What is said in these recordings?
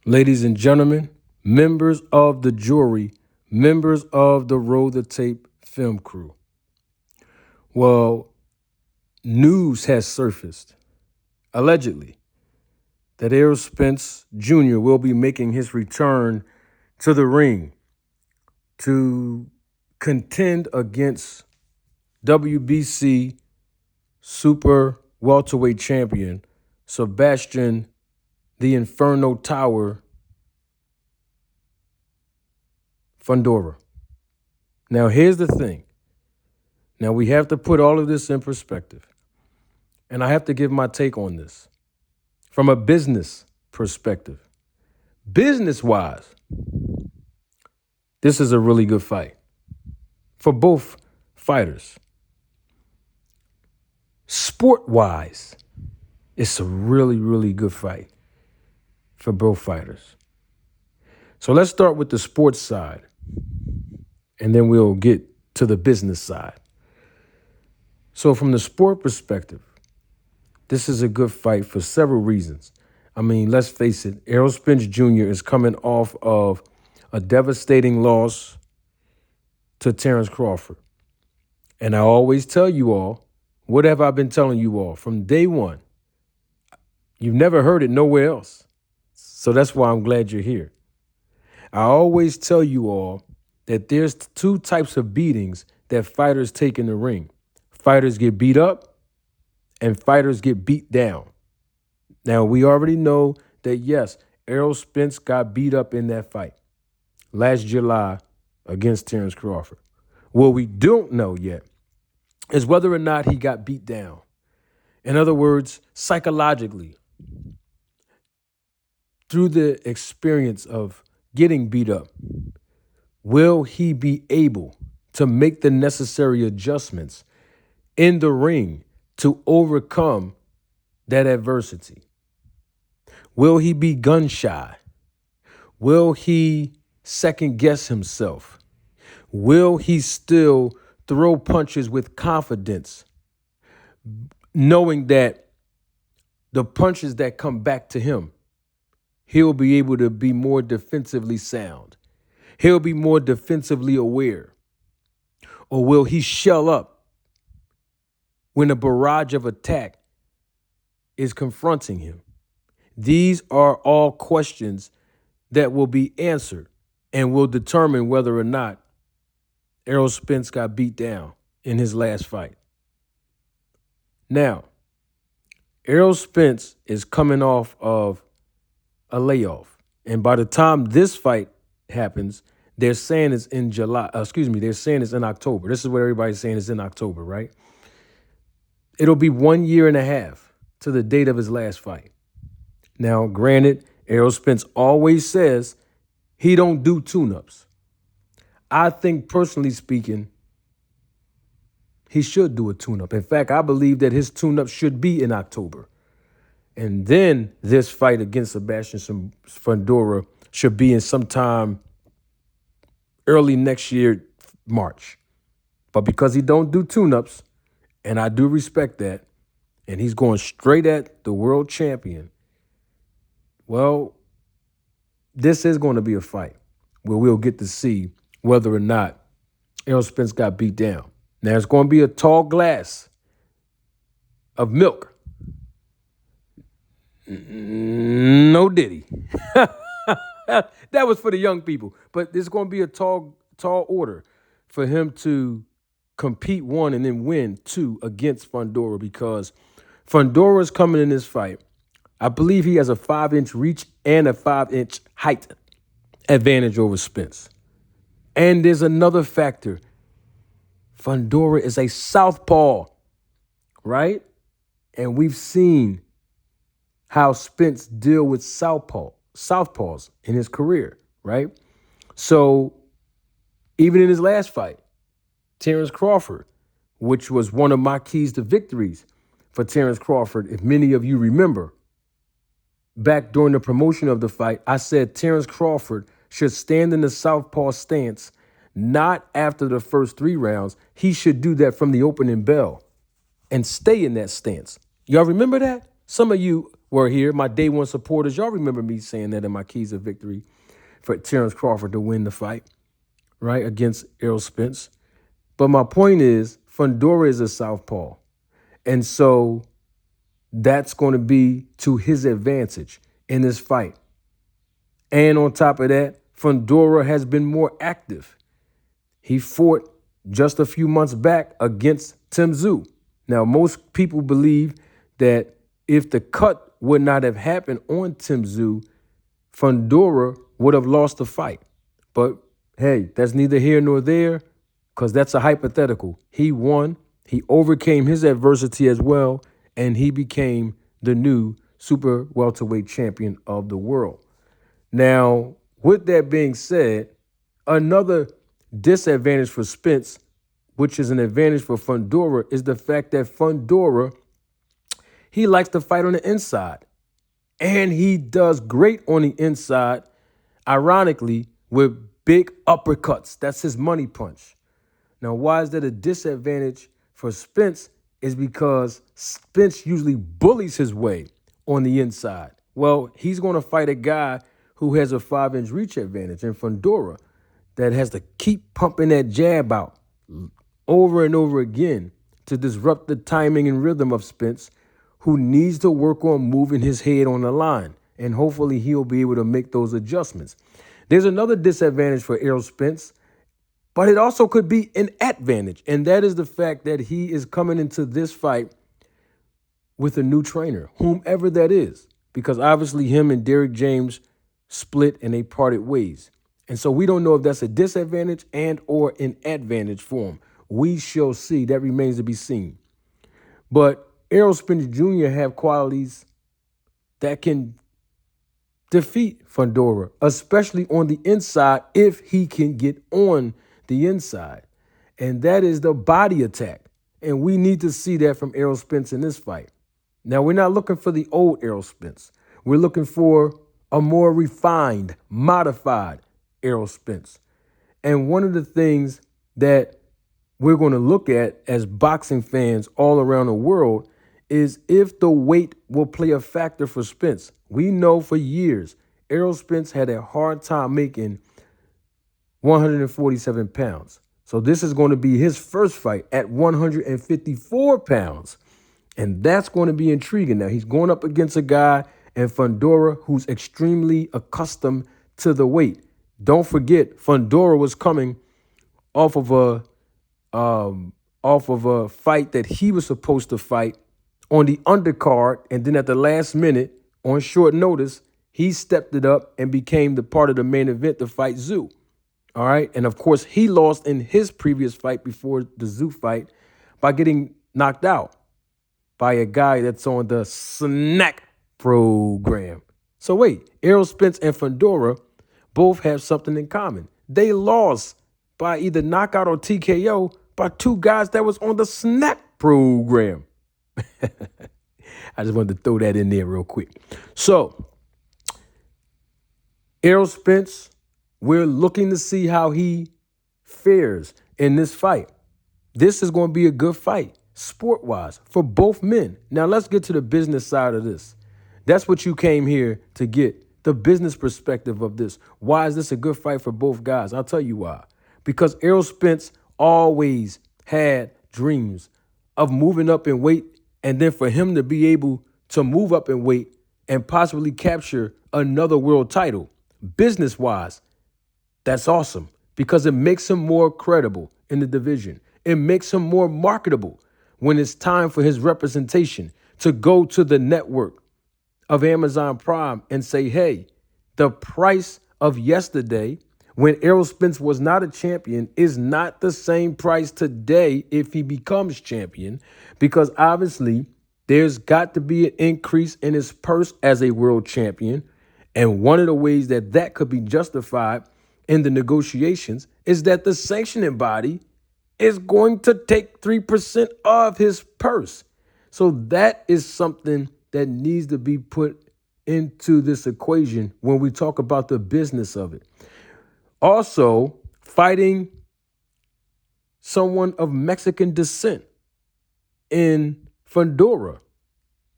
Ladies and gentlemen, members of the jury, members of the Roll the Tape film crew. Well, news has surfaced, allegedly, that Errol Spence Jr. will be making his return to the ring to contend against WBC Super Welterweight Champion Sebastian the Inferno Tower Fundora. Now, here's the thing. Now, we have to put all of this in perspective. And I have to give my take on this from a business perspective. Business-wise, this is a really good fight for both fighters. Sport-wise, it's a really, really good fight for both fighters. So let's start with the sports side, and then we'll get to the business side. So from the sport perspective, this is a good fight for several reasons. I mean, let's face it, Errol Spence Jr. is coming off of a devastating loss to Terrence Crawford. And I always tell you all, what have I been telling you all from day one? You've never heard it nowhere else. So that's why I'm glad you're here. I always tell you all that there's two types of beatings that fighters take in the ring. Fighters get beat up and fighters get beat down. Now, we already know that, yes, Errol Spence got beat up in that fight last July against Terrence Crawford. What we don't know yet is whether or not he got beat down. In other words, psychologically, through the experience of getting beat up, will he be able to make the necessary adjustments in the ring to overcome that adversity? Will he be gun shy? Will he second guess himself? Will he still throw punches with confidence, knowing that the punches that come back to him, he'll be able to be more defensively sound? He'll be more defensively aware. Or will he shell up when a barrage of attack is confronting him? These are all questions that will be answered and will determine whether or not Errol Spence got beat down in his last fight. Now, Errol Spence is coming off of a layoff. And by the time this fight happens, they're saying it's in they're saying it's in October. This is what everybody's saying is in October, right? It'll be 1 year and a half to the date of his last fight. Now, granted, Errol Spence always says he don't do tune-ups. I think, personally speaking, he should do a tune-up. In fact, I believe that his tune-up should be in October. And then this fight against Sebastian Fundora should be in sometime early next year, March. But because he don't do tune-ups, and I do respect that, and he's going straight at the world champion, well, this is going to be a fight where we'll get to see whether or not Errol Spence got beat down. Now, it's going to be a tall glass of milk. No diddy. That was for the young people. But there's going to be a tall order for him to compete one and then win two against Fundora, because Fundora's coming in this fight. I believe he has a 5-inch reach and a 5-inch height advantage over Spence. And there's another factor. Fundora is a southpaw, right? And we've seen how Spence deal with southpaws in his career, right? So even in his last fight, Terrence Crawford, which was one of my keys to victories for Terrence Crawford, if many of you remember, back during the promotion of the fight, I said Terrence Crawford should stand in the southpaw stance, not after the first 3 rounds. He should do that from the opening bell and stay in that stance. Y'all remember that? Some of you were here, my day one supporters, y'all remember me saying that in my keys of victory for Terrence Crawford to win the fight, right, against Errol Spence. But my point is, Fundora is a southpaw. And so that's going to be to his advantage in this fight. And on top of that, Fundora has been more active. He fought just a few months back against Tim Tszyu. Now, most people believe that if the cut would not have happened on Tim Tszyu, Fundora would have lost the fight. But hey, that's neither here nor there, because that's a hypothetical. He won. He overcame his adversity as well, and he became the new super welterweight champion of the world. Now, with that being said, another disadvantage for Spence, which is an advantage for Fundora, is the fact that Fundora, he likes to fight on the inside. And he does great on the inside, ironically, with big uppercuts. That's his money punch. Now, why is that a disadvantage for Spence? Is because Spence usually bullies his way on the inside. Well, he's going to fight a guy who has a 5-inch reach advantage, and Fundora, that has to keep pumping that jab out over and over again to disrupt the timing and rhythm of Spence, who needs to work on moving his head on the line. And hopefully he'll be able to make those adjustments. There's another disadvantage for Errol Spence, but it also could be an advantage. And that is the fact that he is coming into this fight with a new trainer, whomever that is. Because obviously him and Derrick James split and they parted ways. And so we don't know if that's a disadvantage and or an advantage for him. We shall see. That remains to be seen. But Errol Spence Jr. have qualities that can defeat Fundora, especially on the inside if he can get on the inside. And that is the body attack. And we need to see that from Errol Spence in this fight. Now, we're not looking for the old Errol Spence. We're looking for a more refined, modified Errol Spence. And one of the things that we're going to look at as boxing fans all around the world is if the weight will play a factor for Spence. We know for years Errol Spence had a hard time making 147 pounds. So this is going to be his first fight at 154 pounds. And that's going to be intriguing. Now, he's going up against a guy in Fundora who's extremely accustomed to the weight. Don't forget, Fundora was coming off of a fight that he was supposed to fight on the undercard, and then at the last minute, on short notice, he stepped it up and became the part of the main event to fight Tszyu. All right, and of course, he lost in his previous fight before the Tszyu fight by getting knocked out by a guy that's on the snack program. So wait, Errol Spence and Fundora both have something in common. They lost by either knockout or TKO by two guys that was on the snack program. I just wanted to throw that in there real quick. So, Errol Spence, we're looking to see how he fares in this fight. This is going to be a good fight, sport-wise, for both men. Now, let's get to the business side of this. That's what you came here to get, the business perspective of this. Why is this a good fight for both guys? I'll tell you why. Because Errol Spence always had dreams of moving up in weight, and then for him to be able to move up in weight and possibly capture another world title. Business-wise, that's awesome because it makes him more credible in the division. It makes him more marketable when it's time for his representation to go to the network of Amazon Prime and say, hey, the price of yesterday when Errol Spence was not a champion is not the same price today if he becomes champion, because obviously there's got to be an increase in his purse as a world champion. And one of the ways that that could be justified in the negotiations is that the sanctioning body is going to take 3% of his purse. So that is something that needs to be put into this equation when we talk about the business of it. Also, fighting someone of Mexican descent in Fundora.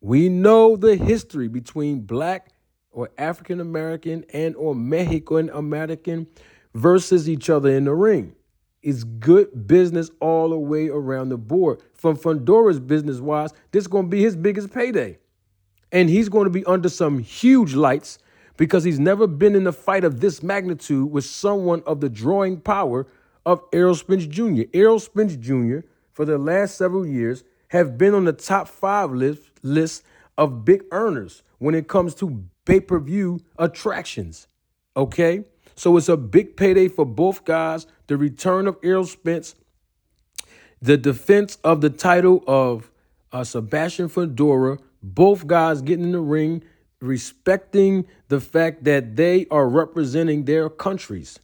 We know the history between black or African American and or Mexican American versus each other in the ring. It's good business all the way around the board. From Fundora's business wise, this is going to be his biggest payday. And he's going to be under some huge lights because he's never been in a fight of this magnitude with someone of the drawing power of Errol Spence Jr. Errol Spence Jr., for the last several years, have been on the top 5 list of big earners when it comes to pay-per-view attractions. Okay? So it's a big payday for both guys. The return of Errol Spence, the defense of the title of Sebastian Fundora, both guys getting in the ring, respecting the fact that they are representing their countries.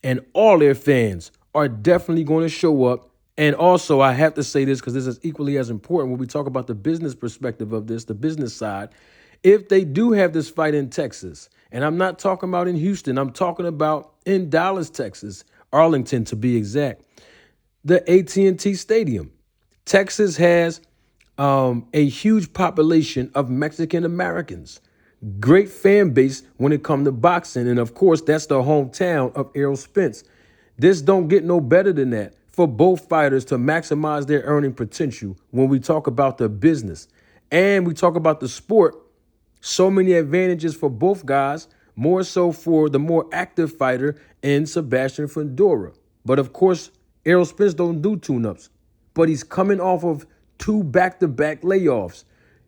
And all their fans are definitely going to show up. And also, I have to say this because this is equally as important when we talk about the business perspective of this, the business side. If they do have this fight in Texas, and I'm not talking about in Houston, I'm talking about in Dallas, Texas, Arlington to be exact, the AT&T Stadium. Texas has a huge population of Mexican Americans. Great fan base when it comes to boxing. And of course, that's the hometown of Errol Spence. This don't get no better than that for both fighters to maximize their earning potential when we talk about the business. And we talk about the sport. So many advantages for both guys, more so for the more active fighter in Sebastian Fundora. But of course, Errol Spence don't do tune-ups. But he's coming off of 2 back-to-back layoffs,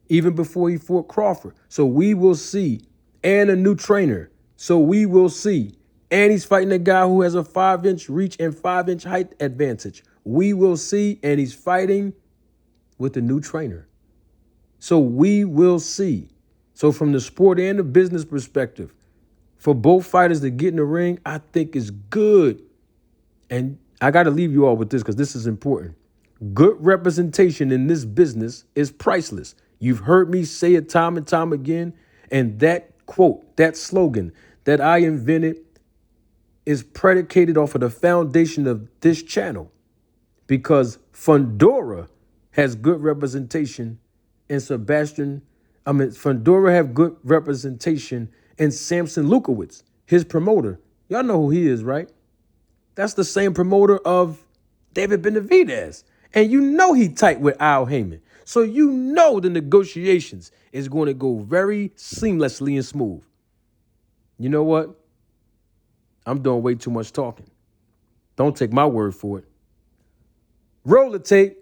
even before he fought Crawford. So we will see. And a new trainer. So we will see. And he's fighting a guy who has a 5-inch reach and 5-inch height advantage. We will see. And he's fighting with a new trainer. So we will see. So from the sport and the business perspective, for both fighters to get in the ring, I think is good. And I got to leave you all with this because this is important. Good representation in this business is priceless. You've heard me say it time and time again. And that quote, that slogan that I invented is predicated off of the foundation of this channel. Because Fundora has good representation in Fundora have good representation in Samson Lukowitz, his promoter. Y'all know who he is, right? That's the same promoter of David Benavidez. And you know he tight with Al Heyman. So you know the negotiations is going to go very seamlessly and smooth. You know what? I'm doing way too much talking. Don't take my word for it. Roll the tape.